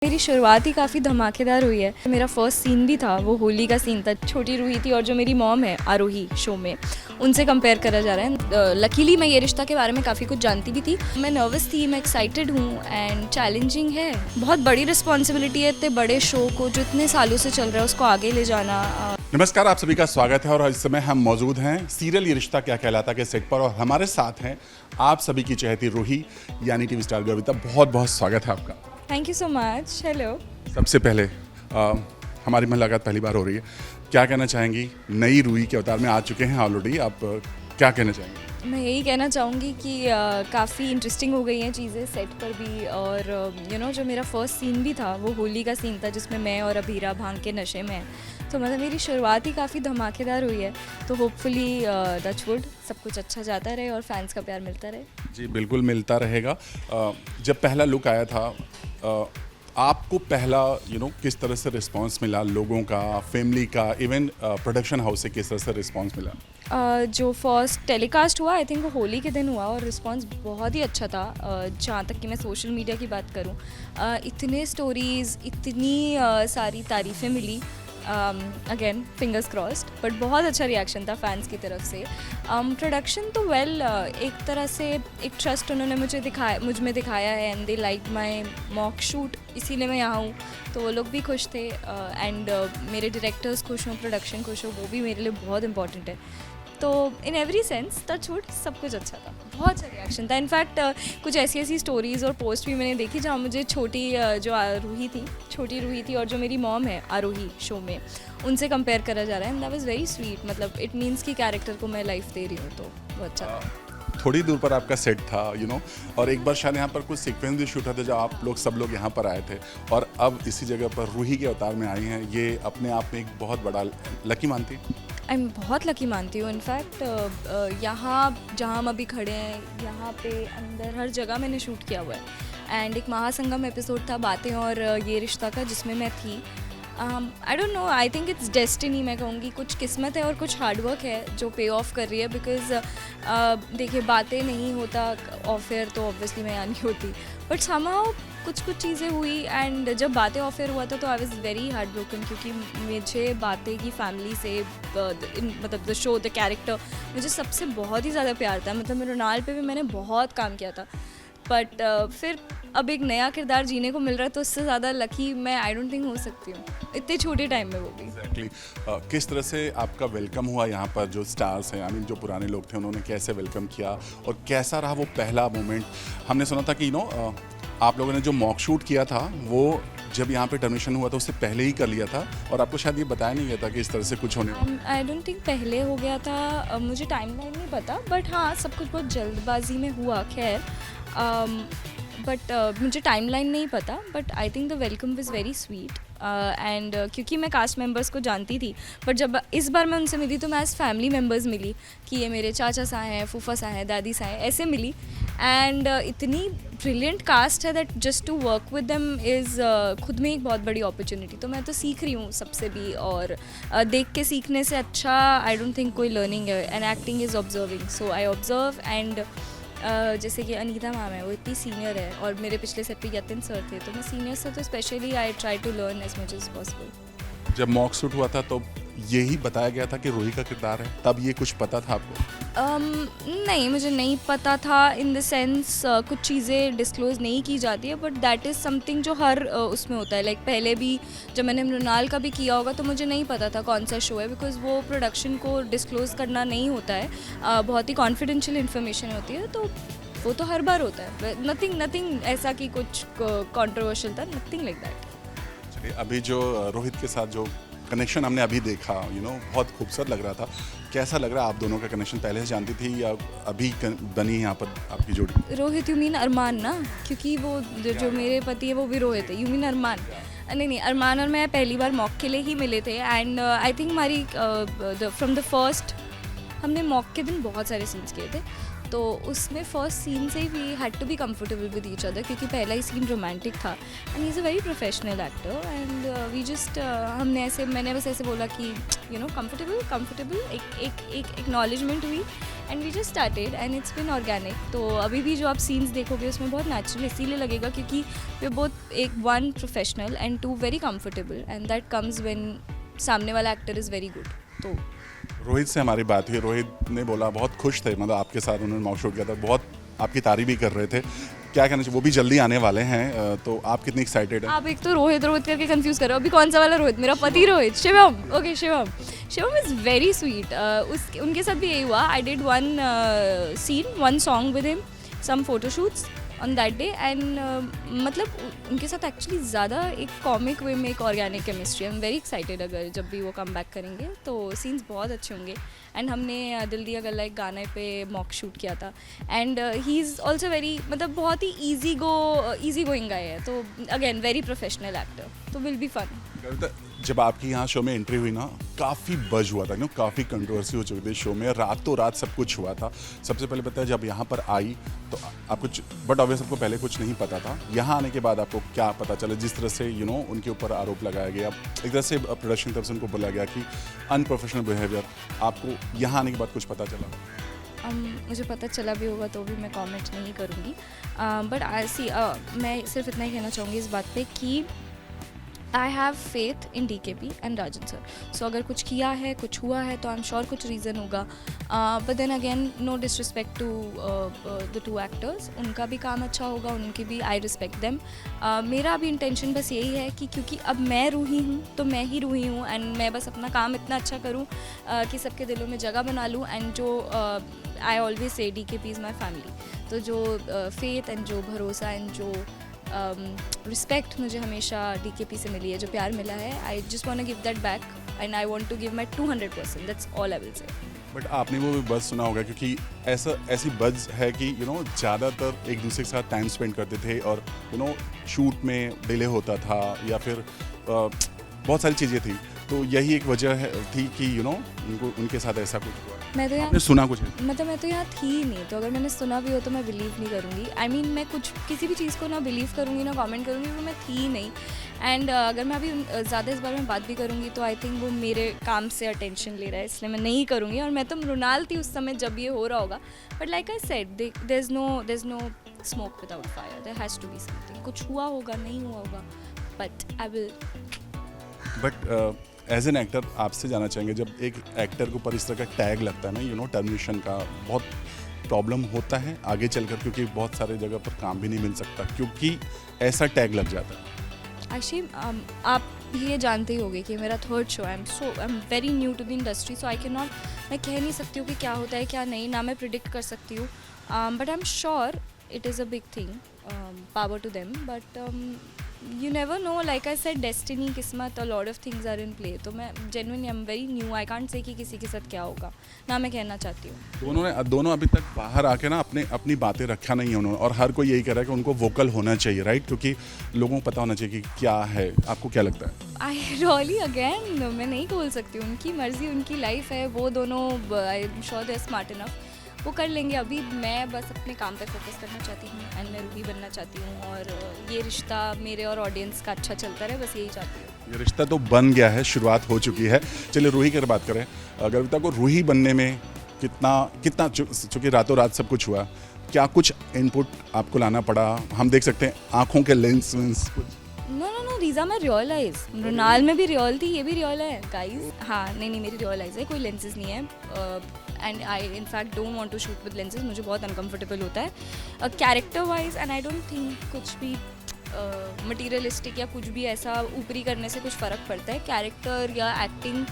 मेरी शुरुआत ही काफ़ी धमाकेदार हुई है। मेरा फर्स्ट सीन भी था, वो होली का सीन था। छोटी रूही थी और जो मेरी मॉम है आरोही शो में, उनसे कंपेयर करा जा रहा है। लकीली मैं ये रिश्ता के बारे में काफ़ी कुछ जानती भी थी। मैं नर्वस थी, मैं एक्साइटेड हूँ एंड चैलेंजिंग है। बहुत बड़ी रिस्पॉन्सिबिलिटी है इतने बड़े शो को जो इतने सालों से चल रहा है उसको आगे ले जाना। नमस्कार, आप सभी का स्वागत है और इस समय हम मौजूद हैं सीरियल ये रिश्ता क्या कहलाता के सेट पर और हमारे साथ हैं आप सभी की चहेती रूही यानी टीवी स्टार गर्विता। बहुत बहुत स्वागत है आपका। Thank you so much. Hello. सबसे पहले हमारी मुलाकात पहली बार हो रही है, क्या कहना चाहेंगी? नई रूही के अवतार में आ चुके हैं ऑलरेडी, आप क्या कहना चाहेंगी? मैं यही कहना चाहूँगी कि काफ़ी इंटरेस्टिंग हो गई हैं चीज़ें सेट पर भी। और जो मेरा फर्स्ट सीन भी था, वो होली का सीन था जिसमें मैं और अभीरा भांग के नशे में हैं। तो मतलब मेरी शुरुआत ही काफ़ी धमाकेदार हुई है। तो होपफुली टचवुड सब कुछ अच्छा जाता रहे और फैंस का प्यार मिलता रहे। जी बिल्कुल मिलता रहेगा। जब पहला लुक आया था, आपको पहला किस तरह से रिस्पांस मिला लोगों का, फैमिली का, इवन प्रोडक्शन हाउस से किस तरह से रिस्पांस मिला? जो फर्स्ट टेलीकास्ट हुआ आई थिंक वो होली के दिन हुआ और रिस्पांस बहुत ही अच्छा था। जहाँ तक कि मैं सोशल मीडिया की बात करूँ, इतने स्टोरीज़, इतनी सारी तारीफ़ें मिली। अगेन फिंगर्स क्रॉस्ड, बट बहुत अच्छा रिएक्शन था फैंस की तरफ से। प्रोडक्शन तो एक तरह से एक ट्रस्ट उन्होंने मुझ में दिखाया है and they like my mock shoot, इसीलिए मैं यहाँ हूँ। तो वो लोग भी खुश थे एंड मेरे डायरेक्टर्स खुश हों, प्रोडक्शन खुश हो, वो भी मेरे लिए बहुत इंपॉर्टेंट है। तो इन एवरी सेंस टचवुड सब कुछ अच्छा था, बहुत अच्छा रिएक्शन था। इनफैक्ट कुछ ऐसी स्टोरीज़ और पोस्ट भी मैंने देखी जहाँ मुझे छोटी रूही थी और जो मेरी मॉम है आरोही शो में, उनसे कंपेयर करा जा रहा है and that was very sweet. मतलब इट मीन्स कि कैरेक्टर को मैं लाइफ दे रही हूँ, तो वो अच्छा था। थोड़ी दूर पर आपका सेट था और एक बार शायद यहाँ पर कुछ सीक्वेंस भी शूट होते जब आप सब लोग यहाँ पर आए थे और अब इसी जगह पर रूही के अवतार में आई हैं। ये अपने आप में एक बहुत बड़ा लकी मानती है। मैं बहुत लकी मानती हूँ। इनफैक्ट यहाँ जहाँ हम अभी खड़े हैं, यहाँ पे अंदर हर जगह मैंने शूट किया हुआ है एंड एक महासंगम एपिसोड था बातें और ये रिश्ता का, जिसमें मैं थी। I don't know, I think it's destiny. मैं कहूँगी कुछ किस्मत है और कुछ हार्डवर्क है जो पे ऑफ कर रही है। बिकॉज देखिए, बातें नहीं होता ऑफेयर तो ऑब्वियसली मैं यहाँ नहीं होती, बट समहाउ कुछ चीज़ें हुई एंड जब बातें ऑफेयर हुआ था तो I was very heart broken, क्योंकि मुझे बातें की फैमिली से मतलब द शो, द कैरेक्टर, मुझे सबसे बहुत ही ज़्यादा प्यार था। मतलब मृणाल पे भी मैंने बहुत काम किया था, बट फिर अब एक नया किरदार जीने को मिल रहा है, तो उससे ज़्यादा लकी मैं आई डोंट थिंक हो सकती हूँ इतने छोटे टाइम में, वो भी। Exactly. किस तरह से आपका वेलकम हुआ यहाँ पर? जो स्टार्स हैं, जो पुराने लोग थे, उन्होंने कैसे वेलकम किया और कैसा रहा वो पहला मोमेंट? हमने सुना था कि आप लोगों ने जो मॉक शूट किया था वो जब यहाँ पे टर्मिनेशन हुआ था उससे पहले ही कर लिया था और आपको शायद ये बताया नहीं गया था कि इस तरह से कुछ होने वाला। आई डोंट थिंक पहले हो गया था, मुझे टाइमलाइन नहीं पता, बट हाँ सब कुछ बहुत जल्दबाजी में हुआ। खैर बट मुझे टाइमलाइन नहीं पता, but I think the welcome was very sweet and क्योंकि मैं कास्ट मेंबर्स को जानती थी, बट जब इस बार मैं उनसे मिली तो मैं एज फैमिली मेंबर्स मिली कि ये मेरे चाचा सा हैं, फूफा सा हैं, दादी सा हैं, ऐसे मिली। एंड इतनी ब्रिलियंट कास्ट है that just to work with them is खुद में एक बहुत बड़ी अपॉर्चुनिटी। तो मैं तो सीख रही हूँ सबसे भी, और देख के सीखने से अच्छा आई डोंट थिंक कोई लर्निंग है। And acting is observing, so I observe. And जैसे कि अनीता मैम है, वो इतनी सीनियर है और मेरे पिछले सेट पे यतिन सर थे, तो मैं सीनियर से तो specially I try to learn as much as possible. जब मॉक शूट हुआ था तो यही बताया गया था कि रूही का किरदार है, तब ये कुछ पता था आपको? नहीं, मुझे नहीं पता था। इन द सेंस कुछ चीज़ें डिस्क्लोज़ नहीं की जाती है, बट दैट इज़ समथिंग जो हर उसमें होता है। लाइक पहले भी जब मैंने मृणाल का भी किया होगा तो मुझे नहीं पता था कौन सा शो है, बिकॉज वो प्रोडक्शन को डिस्क्लोज़ करना नहीं होता है, बहुत ही कॉन्फिडेंशियल इन्फॉर्मेशन होती है, तो वो तो हर बार होता है। नथिंग ऐसा कि कुछ कॉन्ट्रोवर्शियल था, नथिंग लाइक दैट। अभी जो रोहित के साथ जो कनेक्शन हमने अभी देखा, बहुत खूबसूरत लग रहा था। कैसा लग रहा है? आप दोनों का कनेक्शन पहले से जानती थी या अभी बनी है यहाँ पर आपकी जोड़ी? रोहित, यू मीन अरमान ना? क्योंकि वो जो मेरे पति है वो भी रोहित है। यू मीन अरमान? नहीं, अरमान और मैं पहली बार मॉक के लिए ही मिले थे एंड आई थिंक हमारी फ्रॉम द फर्स्ट हमने मॉक के दिन बहुत सारे सीन्स किए थे, तो उसमें फर्स्ट सीन से ही we had to be comfortable with each other, क्योंकि पहला ही सीन रोमांटिक था and he is a very professional actor and we just मैंने बस ऐसे बोला कि कंफर्टेबल एक एक्नॉलेजमेंट हुई and we just started and it's been organic. तो अभी भी जो आप सीन्स देखोगे उसमें बहुत नेचुरल इसीलिए लगेगा क्योंकि वे बोथ एक one professional and two very comfortable and that comes when सामने वाला एक्टर इज़ वेरी गुड. तो रोहित से हमारी बात हुई. रोहित ने बोला बहुत खुश थे, मतलब आपके साथ उन्होंने मॉक शूट किया था, बहुत आपकी तारीफ भी कर रहे थे. क्या कहना चाहिए, वो भी जल्दी आने वाले हैं, तो आप कितनी एक्साइटेड हैं? आप एक तो रोहित रोहित करके कंफ्यूज करो. अभी कौन सा वाला रोहित? मेरा पति Rohit. Shivam. Okay Shivam. Shivam is very sweet. उनके साथ भी यही हुआ. I did one scene, one song with him, some photoshoots on that day and मतलब उनके साथ एक्चुअली ज़्यादा एक कॉमिक वे में एक organic chemistry. I am very excited. अगर जब भी वो कम बैक करेंगे तो सीन्स बहुत अच्छे होंगे. एंड हमने दिल दिया गल्ला एक गाने पे मॉक शूट किया था and he is also very, मतलब बहुत ही ईजी गोइंग गाय है. तो अगेन वेरी प्रोफेशनल एक्टर. तो विल बी फन. जब आपकी यहाँ शो में एंट्री हुई ना, काफ़ी बज हुआ था, काफ़ी कंट्रोवर्सी हो चुकी थी शो में, रातों रात सब कुछ हुआ था. सबसे पहले पता है जब यहाँ पर आई तो आपको, बट ऑब्वियस आपको पहले कुछ नहीं पता था. यहाँ आने के बाद आपको क्या पता चला, जिस तरह से उनके ऊपर आरोप लगाया गया, एक तरह से प्रोडक्शन तरफ से उनको बोला गया कि अनप्रोफेशनल बिहेवियर, आपको यहाँ आने के बाद कुछ पता चला? मुझे पता चला भी होगा तो भी मैं कमेंट नहीं करूँगी. बट आई सी, मैं सिर्फ इतना ही कहना चाहूँगी इस बात पे कि I have faith in DKP and Rajan sir. So अगर कुछ किया है, कुछ हुआ है, तो आई एम श्योर कुछ रीज़न होगा. But then again no disrespect to the two actors. उनका भी काम अच्छा होगा, उनकी भी आई रिस्पेक्ट देम. मेरा भी इंटेंशन बस यही है कि क्योंकि अब मैं रूही हूँ तो मैं ही रूही हूँ एंड मैं बस अपना काम इतना अच्छा करूँ कि सबके दिलों में जगह बना लूँ. एंड जो I always say DKP is my family. तो जो फेथ एंड जो भरोसा एंड जो रिस्पेक्ट मुझे हमेशा DKP से मिली है, जो प्यार मिला है, I just want to give that back and I want to give my 200%. That's all I will say. But आपने वो भी बज़ सुना होगा, क्योंकि ऐसी बज़ है कि ज़्यादातर एक दूसरे के साथ टाइम स्पेंड करते थे और शूट में डिले होता था या फिर बहुत सारी चीज़ें थी. तो यही एक वजह थी कि उनके साथ ऐसा कुछ हुआ. मैं तो यहाँ सुना कुछ है? मतलब मैं तो यहाँ थी ही नहीं, तो अगर मैंने सुना भी हो तो मैं बिलीव नहीं करूँगी. आई मीन मैं कुछ किसी भी चीज़ को ना बिलीव करूँगी ना कमेंट करूँगी, क्योंकि मैं थी ही नहीं. एंड अगर मैं अभी ज़्यादा इस बारे में बात भी करूँगी तो आई थिंक वो मेरे काम से अटेंशन ले रहा है, इसलिए मैं नहीं करूँगी. और मैं तो मृणाल थी उस समय जब ये हो रहा होगा. But like I said, there is no smoke without fire. There has to be something. कुछ हुआ होगा, नहीं हुआ होगा, but I will. But as an actor आपसे जानना चाहेंगे, जब एक एक्टर के ऊपर इस तरह का टैग लगता है ना, टर्मिनेशन का, बहुत प्रॉब्लम होता है आगे चलकर, क्योंकि बहुत सारे जगह पर काम भी नहीं मिल सकता क्योंकि ऐसा टैग लग जाता है. आशी, आप ये जानते ही होंगे कि मेरा third show. I am very new to the industry, so I can not, मैं कह नहीं सकती हूँ कि क्या होता है क्या नहीं, ना मैं प्रिडिक्ट कर सकती हूँ. But I am sure it is a big thing. Power to them. But you never know, like I said, destiny, किस्मत, a lot of things are in play. तो मैं genuinely I'm very new, I can't say कि किसी के साथ क्या होगा, ना मैं कहना चाहती हूँ. दोनों अभी तक बाहर आके ना अपनी बातें रखा नहीं है उन्होंने, और हर कोई यही कह रहा है कि उनको वोकल होना चाहिए, राइट? क्योंकि लोगों को पता होना चाहिए कि क्या है. आपको क्या लगता है? आई रियली, अगेन मैं नहीं बोल सकती. उनकी मर्जी, उनकी लाइफ है. वो दोनों, I am sure they are smart enough, वो कर लेंगे. अभी मैं बस अपने काम पे फोकस करना चाहती हूँ एंड मैं रूही बनना चाहती हूँ, और ये रिश्ता मेरे और ऑडियंस का अच्छा चलता रहे, बस यही चाहती हूँ. ये रिश्ता तो बन गया है, शुरुआत हो चुकी है. चलिए रूही की बात करें. गर्विता को रूही बनने में कितना चूँकि रातों रात सब कुछ हुआ, क्या कुछ इनपुट आपको लाना पड़ा? हम देख सकते हैं आँखों के लेंस कुछ. No, these are my real eyes. Mrunal में भी रियल थी, ये भी रियल है गाइज. हाँ, नहीं, मेरी रियल आइज है, कोई लेंसेज नहीं है. And I in fact don't want to shoot with lenses. मुझे बहुत अनकंफर्टेबल होता है character wise, and I don't think कुछ भी मटीरियलिस्टिक या कुछ भी ऐसा ऊपरी करने से कुछ फ़र्क पड़ता है. कैरेक्टर या acting,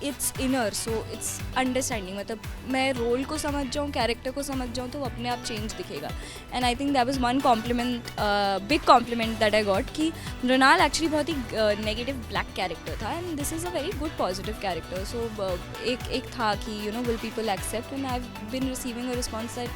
it's inner, so it's understanding. मतलब मैं रोल को समझ जाऊँ, कैरेक्टर को समझ जाऊँ, तो अपने आप चेंज दिखेगा. And I think that was one compliment, big compliment that I got, कि मृणाल एक्चुअली बहुत ही नेगेटिव ब्लैक कैरेक्टर था and this is a very good positive character. So एक था कि will people accept, and I have been receiving a response that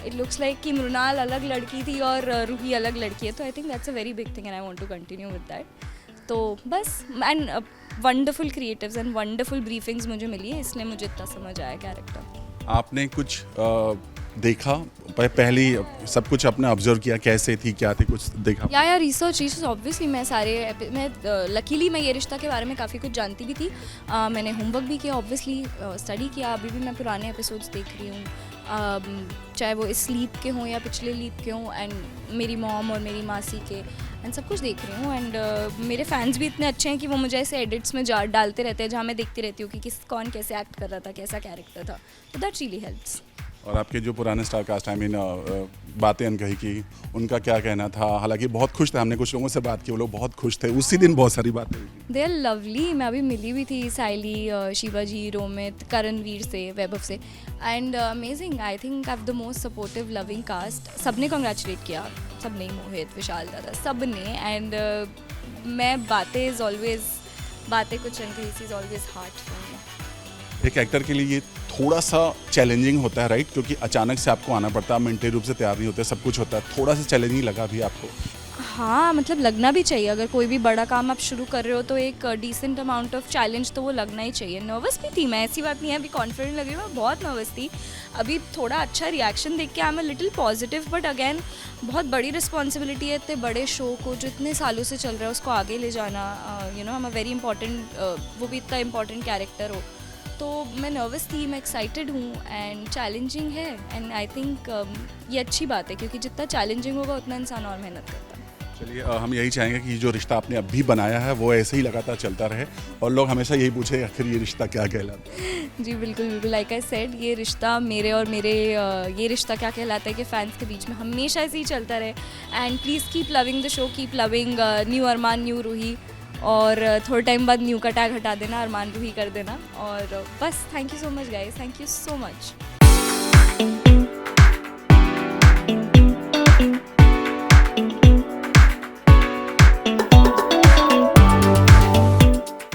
it looks like कि मृणाल अलग लड़की थी और रूही अलग लड़की है. तो I think that's a very big thing and I want to continue with that. तो बस, and wonderful creatives and wonderful briefings मुझे मिली है, इसलिए मुझे इतना समझ आया कैरेक्टर. आपने कुछ देखा, पहली सब कुछ अपने ऑब्जर्व किया, कैसे थी, क्या थी, कुछ देखा? या रिसर्च ऑब्वियसली मैं लकीली मैं ये रिश्ता के बारे में काफ़ी कुछ जानती भी थी। मैंने होमवर्क भी किया, ऑब्वियसली स्टडी किया। अभी भी मैं पुराने एपिसोड्स देख रही हूँ, चाहे वो इस लीप के हों या पिछले लीप के हों, एंड मेरी मॉम और मेरी मासी के, एंड सब कुछ देख रही हूँ। एंड मेरे फैंस भी इतने अच्छे हैं कि वो मुझे ऐसे एडिट्स में डालते रहते हैं जहाँ मैं देखती रहती हूँ कि कौन कैसे एक्ट कर रहा था, कैसा कैरेक्टर था। तो दैट रियली हेल्प्स। और आपके जो पुराने स्टार कास्ट, आई मीन बातें अनकही की, उनका क्या कहना था? हालांकि बहुत खुश थे, हमने कुछ लोगों से बात की, वो लोग बहुत खुश थे उसी दिन, बहुत सारी बातें हुई। They are lovely. मैं अभी मिली हुई थी साइली, शिवाजी, रोमित, करणवीर से, वैभव से, and amazing. I think I have the most supportive loving cast. सबने कॉन्ग्रेचुलेट किया, सबने, मोहित, विशाल दादा, सबने। एंड बातें कुछ अनकही is always heart for me. एक एक्टर के लिए ये थोड़ा सा चैलेंजिंग होता है, राइट? क्योंकि अचानक से आपको आना पड़ता है, मेंटली रूप से तैयार नहीं होते, सब कुछ होता है, थोड़ा सा चैलेंजिंग लगा भी आपको? हाँ, मतलब लगना भी चाहिए। अगर कोई भी बड़ा काम आप शुरू कर रहे हो तो एक डिसेंट अमाउंट ऑफ चैलेंज तो वो लगना ही चाहिए। नर्वस भी थी मैं, ऐसी बात नहीं है अभी कॉन्फिडेंट लग रही हूँ, मैं बहुत नर्वस थी। अभी थोड़ा अच्छा रिएक्शन देख के I am a little positive, but again बहुत बड़ी रिस्पॉन्सिबिलिटी है इतने बड़े शो को जो इतने सालों से चल रहा है उसको आगे ले जाना। You know, I am a very important, वो भी इतना इंपॉर्टेंट कैरेक्टर हो। तो मैं नर्वस थी, मैं एक्साइटेड हूँ, एंड चैलेंजिंग है। एंड आई थिंक ये अच्छी बात है, क्योंकि जितना चैलेंजिंग होगा उतना इंसान और मेहनत करता है। चलिए, हम यही चाहेंगे कि जो रिश्ता आपने अभी बनाया है वो ऐसे ही लगातार चलता रहे, और लोग हमेशा यही पूछे आखिर ये रिश्ता क्या कहलाता है। जी बिल्कुल बिल्कुल, लाइक आई सेड, ये रिश्ता मेरे और मेरे ये रिश्ता क्या कहलाता है कि फ़ैन्स के बीच में हमेशा ऐसे ही चलता रहे। And please keep loving the show, keep loving new Armaan, new Ruhi, और थोड़े टाइम बाद न्यू का टैग हटा देना, अरमान रूही कर देना। और बस, thank you so much guys, thank you so much.